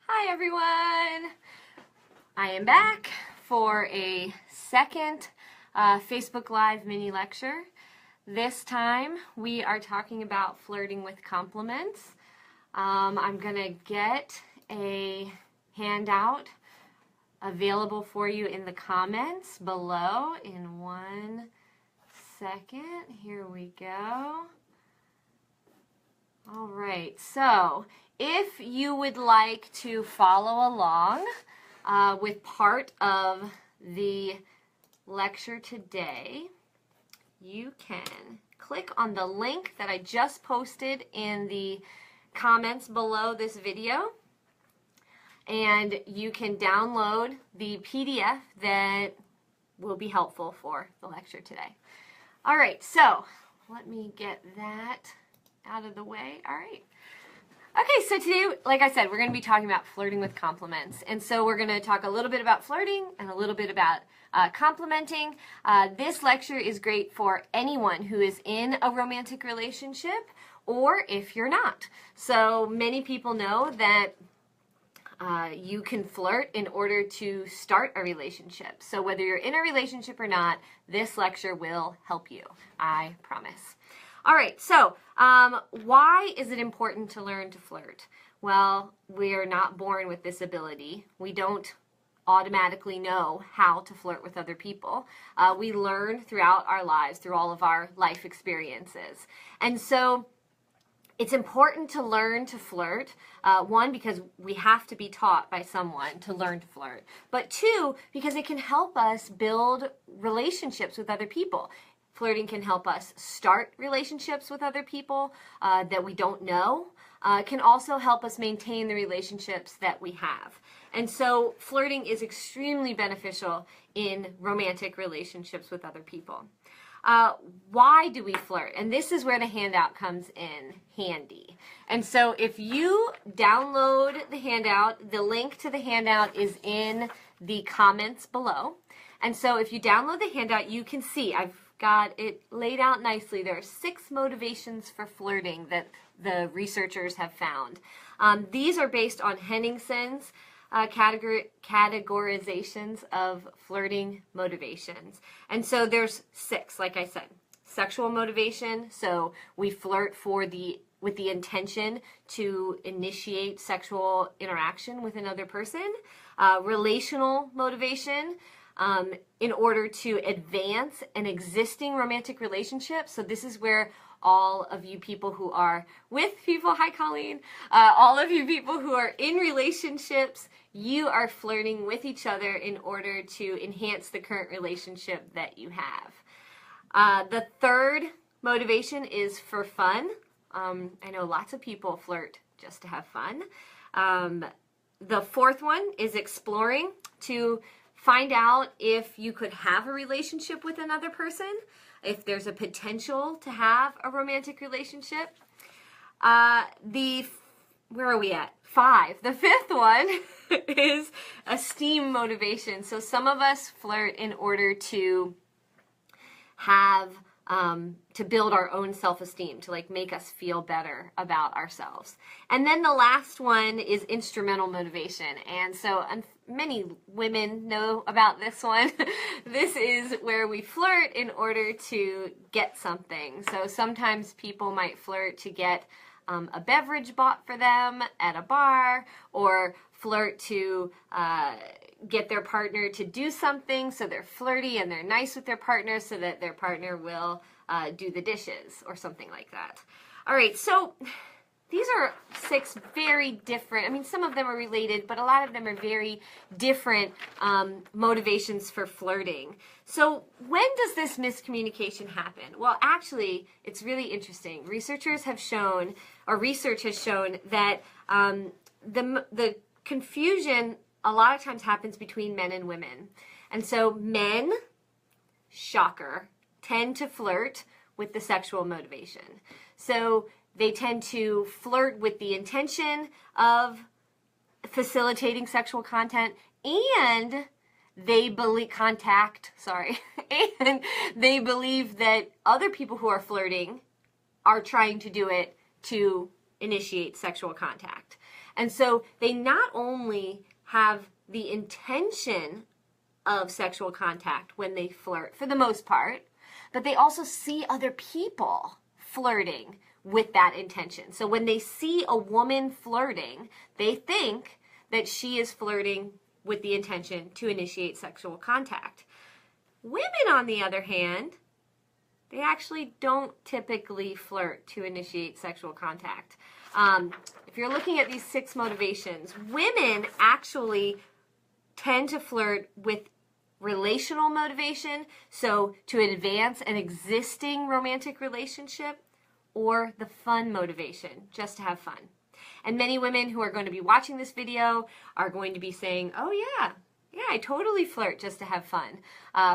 Hi everyone! I am back for a second Facebook Live mini lecture. This time we are talking about flirting with compliments. I'm going to get a handout available for you in the comments below in 1 second. Here we go. All right, so if you would like to follow along with part of the lecture today, you can click on the link that I just posted in the comments below this video, and you can download the PDF that will be helpful for the lecture today. All right, so let me get that out of the way. All right. Okay, so today, like I said, we're going to be talking about flirting with compliments. And so we're going to talk a little bit about flirting and a little bit about complimenting. This lecture is great for anyone who is in a romantic relationship or if you're not. So many people know that you can flirt in order to start a relationship. So whether you're in a relationship or not, this lecture will help you. I promise. All right, so why is it important to learn to flirt? Well, we're not born with this ability. We don't automatically know how to flirt with other people. We learn throughout our lives, through all of our life experiences. And so it's important to learn to flirt, one, because we have to be taught by someone to learn to flirt, but two, because it can help us build relationships with other people. Flirting can help us start relationships with other people that we don't know. It can also help us maintain the relationships that we have. And so flirting is extremely beneficial in romantic relationships with other people. Why do we flirt? And this is where the handout comes in handy. And so if you download the handout, the link to the handout is in the comments below. And so if you download the handout, you can see I've got it laid out nicely. There are 6 motivations for flirting that the researchers have found. These are based on Henningson's categorizations of flirting motivations. And so there's 6, like I said. Sexual motivation, so we flirt with the intention to initiate sexual interaction with another person. Relational motivation, in order to advance an existing romantic relationship. So this is where all of you people who are with people, hi Colleen, all of you people who are in relationships, you are flirting with each other in order to enhance the current relationship that you have. The third motivation is for fun. I know lots of people flirt just to have fun. The fourth one is exploring, to find out if you could have a relationship with another person, if there's a potential to have a romantic relationship. Where are we at? 5. The 5th one is esteem motivation. So some of us flirt in order to have to build our own self-esteem, to like make us feel better about ourselves. And then the last one is instrumental motivation. And so many women know about this one. This is where we flirt in order to get something. So sometimes people might flirt to get a beverage bought for them at a bar, or flirt to get their partner to do something, so they're flirty and they're nice with their partner so that their partner will do the dishes or something like that. All right, so these are 6 very different, I mean, some of them are related, but a lot of them are very different motivations for flirting. So when does this miscommunication happen? Well, actually, it's really interesting. Researchers have shown, or research has shown, that the confusion a lot of times happens between men and women. And so men, shocker, tend to flirt with the sexual motivation. So they tend to flirt with the intention of facilitating sexual content, and they believe and they believe that other people who are flirting are trying to do it to initiate sexual contact. And so they not only have the intention of sexual contact when they flirt, for the most part, but they also see other people flirting with that intention. So when they see a woman flirting, they think that she is flirting with the intention to initiate sexual contact. Women, on the other hand, they actually don't typically flirt to initiate sexual contact. If you're looking at these 6 motivations, women actually tend to flirt with relational motivation, so to advance an existing romantic relationship, or the fun motivation, just to have fun. And many women who are going to be watching this video are going to be saying, oh yeah, I totally flirt just to have fun.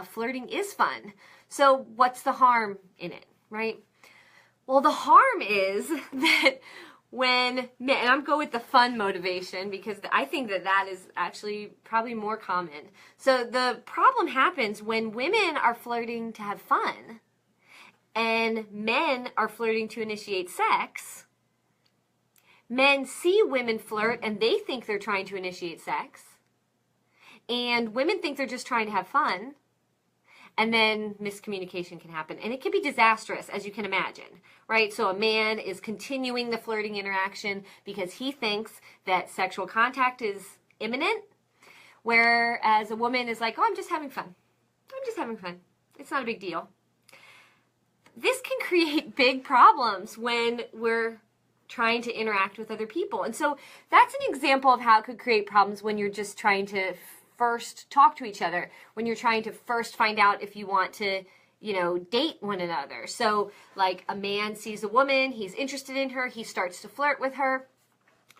Flirting is fun. So what's the harm in it, right? Well, the harm is that when men, and I'm going with the fun motivation because I think that is actually probably more common. So the problem happens when women are flirting to have fun and men are flirting to initiate sex. Men see women flirt and they think they're trying to initiate sex. And women think they're just trying to have fun. And then miscommunication can happen. And it can be disastrous, as you can imagine, right? So a man is continuing the flirting interaction because he thinks that sexual contact is imminent, whereas a woman is like, oh, I'm just having fun. I'm just having fun. It's not a big deal. This can create big problems when we're trying to interact with other people. And so that's an example of how it could create problems when you're just trying to first talk to each other, when you're trying to first find out if you want to, date one another. So like a man sees a woman, he's interested in her, he starts to flirt with her,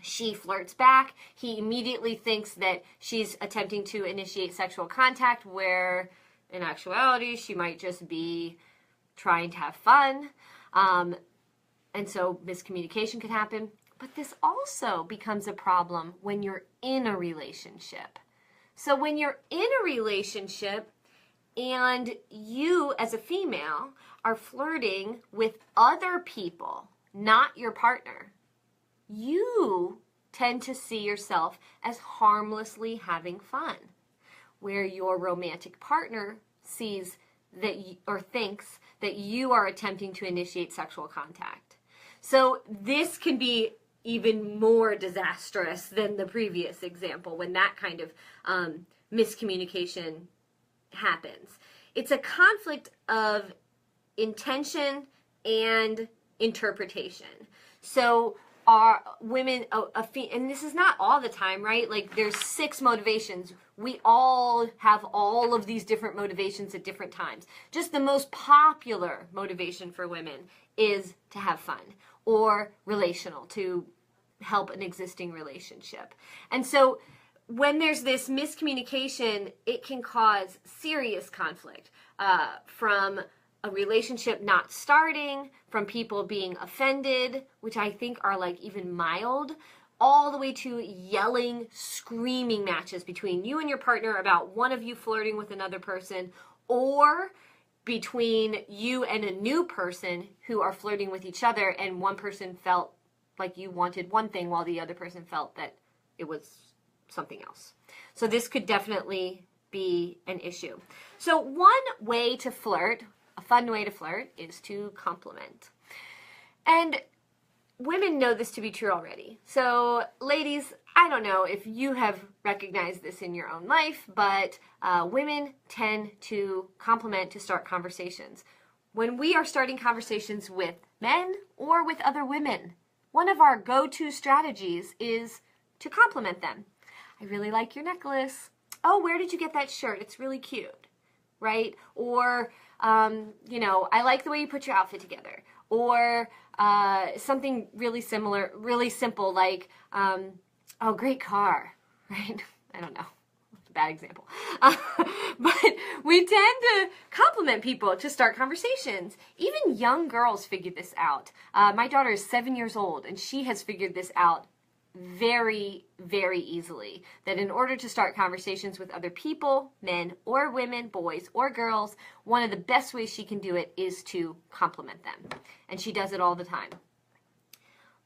she flirts back, he immediately thinks that she's attempting to initiate sexual contact, where in actuality she might just be trying to have fun. And so miscommunication could happen. But this also becomes a problem when you're in a relationship. So when you're in a relationship and you as a female are flirting with other people, not your partner, you tend to see yourself as harmlessly having fun, where your romantic partner sees that or thinks that you are attempting to initiate sexual contact. So this can be even more disastrous than the previous example when that kind of miscommunication happens. It's a conflict of intention and interpretation. So are women, and this is not all the time, right? Like there's 6 motivations. We all have all of these different motivations at different times. Just the most popular motivation for women is to have fun, or relational, to help an existing relationship. And so when there's this miscommunication, it can cause serious conflict, from a relationship not starting, from people being offended, which I think are like even mild, all the way to yelling, screaming matches between you and your partner about one of you flirting with another person, or between you and a new person who are flirting with each other and one person felt like you wanted one thing while the other person felt that it was something else. So this could definitely be an issue. So one way to flirt, a fun way to flirt, is to compliment. And women know this to be true already. So ladies, I don't know if you have recognized this in your own life, but women tend to compliment to start conversations. When we are starting conversations with men or with other women, one of our go-to strategies is to compliment them. I really like your necklace. Oh, where did you get that shirt? It's really cute, right? Or, I like the way you put your outfit together. Or something really similar, really simple, like, oh, great car, right? I don't know. Bad example. But we tend to compliment people to start conversations. Even young girls figure this out. My daughter is 7 years old, and she has figured this out very, very easily. That in order to start conversations with other people, men or women, boys or girls, one of the best ways she can do it is to compliment them. And she does it all the time.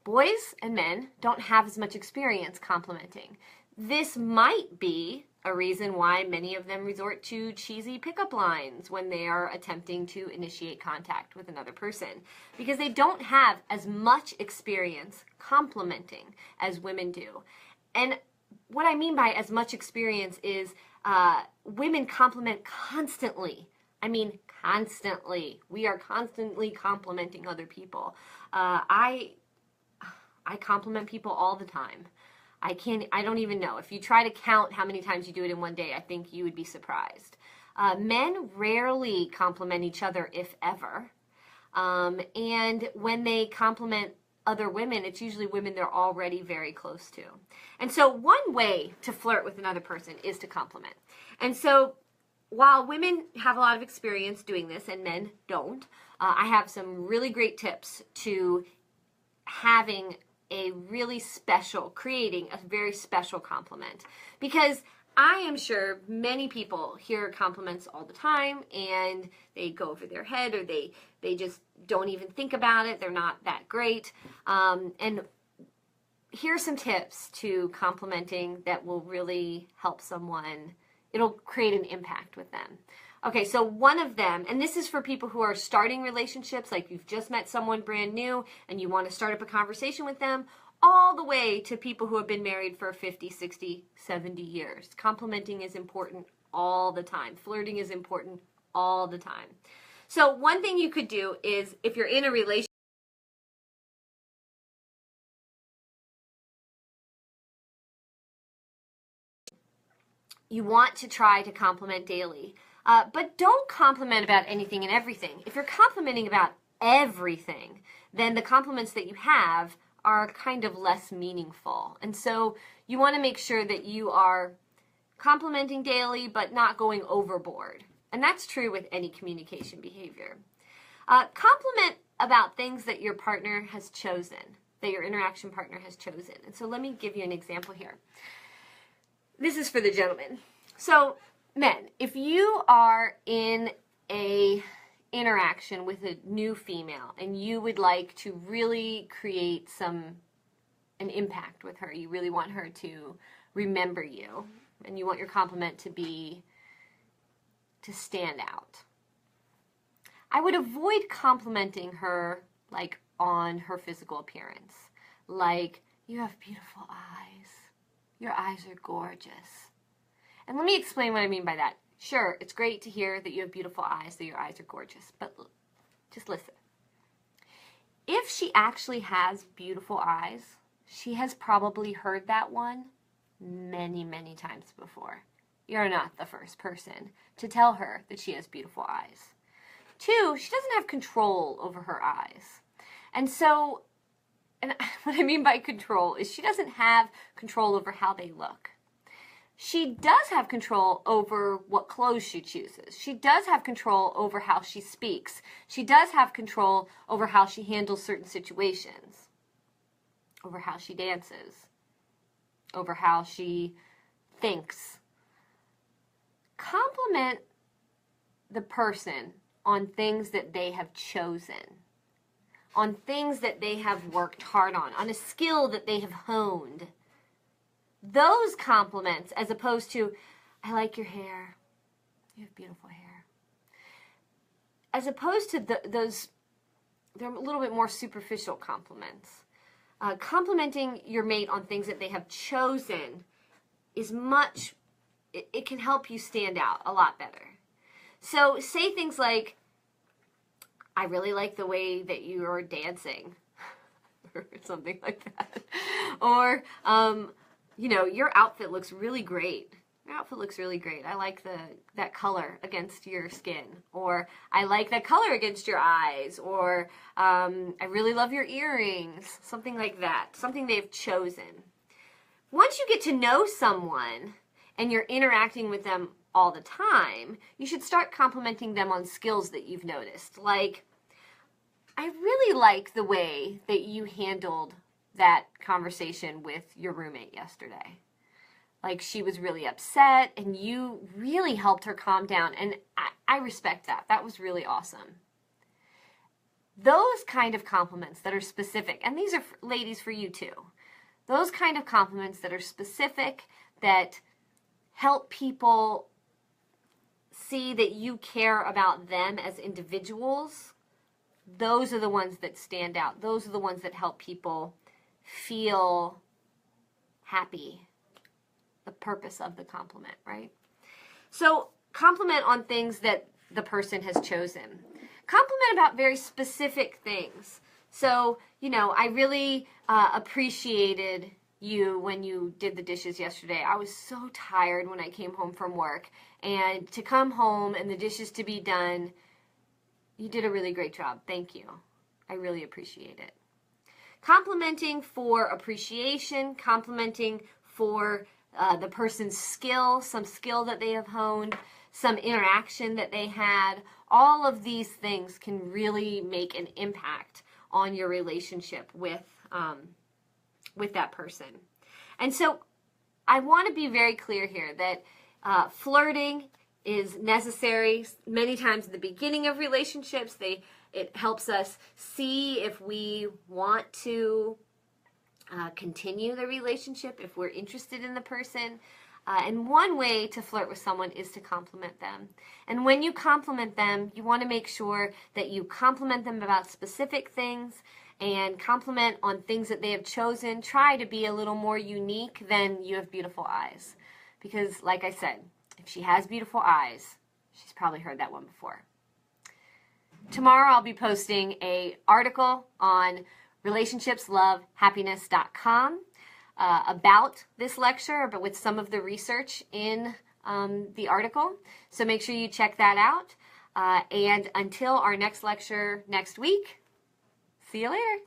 boys and men don't have as much experience complimenting. This might be a reason why many of them resort to cheesy pickup lines when they are attempting to initiate contact with another person, because they don't have as much experience complimenting as women do. And what I mean by as much experience is women compliment constantly. I mean, constantly. We are constantly complimenting other people. I compliment people all the time. I don't even know. If you try to count how many times you do it in one day, I think you would be surprised. Men rarely compliment each other, if ever. And when they compliment other women, it's usually women they're already very close to. And so one way to flirt with another person is to compliment. And so while women have a lot of experience doing this and men don't, I have some really great tips to having a really special, creating a very special compliment. Because I am sure many people hear compliments all the time and they go over their head, or they just don't even think about it. They're not that great. And here are some tips to complimenting that will really help someone. It'll create an impact with them. Okay, so one of them, and this is for people who are starting relationships, like you've just met someone brand new and you want to start up a conversation with them, all the way to people who have been married for 50, 60, 70 years. Complimenting is important all the time. Flirting is important all the time. So one thing you could do is, if you're in a relationship, you want to try to compliment daily. But don't compliment about anything and everything. If you're complimenting about everything, then the compliments that you have are kind of less meaningful. And so you want to make sure that you are complimenting daily, but not going overboard. And that's true with any communication behavior. Compliment about things that your partner has chosen, that your interaction partner has chosen. And so let me give you an example here. This is for the gentleman. So men, if you are in a interaction with a new female and you would like to really create an impact with her, you really want her to remember you, and you want your compliment to stand out, I would avoid complimenting her like on her physical appearance. Like, you have beautiful eyes. Your eyes are gorgeous. And let me explain what I mean by that. Sure, it's great to hear that you have beautiful eyes, that your eyes are gorgeous, but just listen. If she actually has beautiful eyes, she has probably heard that one many, many times before. You're not the first person to tell her that she has beautiful eyes. 2, she doesn't have control over her eyes. And so, and what I mean by control is she doesn't have control over how they look. She does have control over what clothes she chooses. She does have control over how she speaks. She does have control over how she handles certain situations, over how she dances, over how she thinks. Compliment the person on things that they have chosen, on things that they have worked hard on a skill that they have honed. Those compliments, as opposed to, I like your hair, you have beautiful hair. As opposed to those, they're a little bit more superficial compliments. Complimenting your mate on things that they have chosen is it can help you stand out a lot better. So say things like, I really like the way that you are dancing, or something like that. Or, your outfit looks really great. Your outfit looks really great. I like that color against your skin. Or, I like that color against your eyes. Or, I really love your earrings. Something like that. Something they've chosen. Once you get to know someone and you're interacting with them all the time, you should start complimenting them on skills that you've noticed. Like, I really like the way that you handled that conversation with your roommate yesterday. Like, she was really upset and you really helped her calm down, and I respect that. That was really awesome. those kind of compliments that are specific, and these are ladies for you too, those kind of compliments that are specific, that help people see that you care about them as individuals, those are the ones that stand out. Those are the ones that help people feel happy. The purpose of the compliment, right? So compliment on things that the person has chosen. Compliment about very specific things. So, you know, I really appreciated you when you did the dishes yesterday. I was so tired when I came home from work, and to come home and the dishes to be done, you did a really great job. Thank you. I really appreciate it. Complimenting for appreciation, complimenting for the person's skill, some skill that they have honed, some interaction that they had. All of these things can really make an impact on your relationship with that person. And so I want to be very clear here that flirting is necessary many times at the beginning of relationships. It helps us see if we want to continue the relationship, if we're interested in the person. And one way to flirt with someone is to compliment them. And when you compliment them, you want to make sure that you compliment them about specific things and compliment on things that they have chosen. Try to be a little more unique than you have beautiful eyes. Because, like I said, if she has beautiful eyes, she's probably heard that one before. Tomorrow I'll be posting an article on relationshipslovehappiness.com about this lecture, but with some of the research in the article. So make sure you check that out. And until our next lecture next week, see you later.